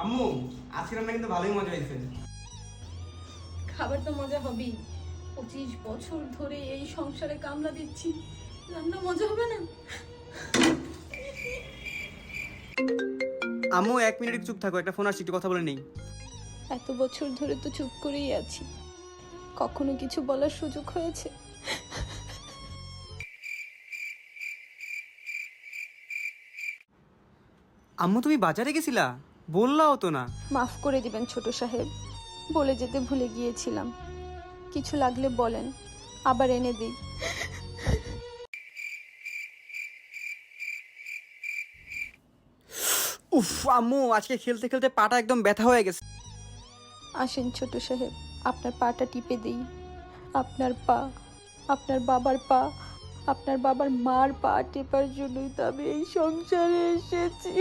আম্মু, আজকে রান্না কিন্তু ভালোই মজা হয়েছে। খাবার তো মজা হবেই। 25 বছর ধরে এই সংসারে কামলা দিচ্ছি, রান্না মজা হবে না? আম্মু 1 মিনিট চুপ থাকো, একটা ফোন আসছে, একটু কথা বলে নেই। এত বছর ধরে তো চুপ করেই আছি, কখনো কিছু বলার সুযোগ হয়েছে? আম্মু তুমি বাজারে গেছিলা, বললাও তো না। মাফ করে দিবেন ছোট সাহেব, বলে যেতে ভুলে গিয়েছিলাম। কিছু লাগলে বলেন, আবার এনে দিই। উফ আম্মু, আজকে খেলতে খেলতে পাটা একদম ব্যথা হয়ে গেছে। আসেন ছোট সাহেব, আপনার পাটা টিপে দিই। আপনার পা, আপনার বাবার পা, আপনার বাবার মার পা টেপার জন্যই তো আমি এই সংসারে এসেছি।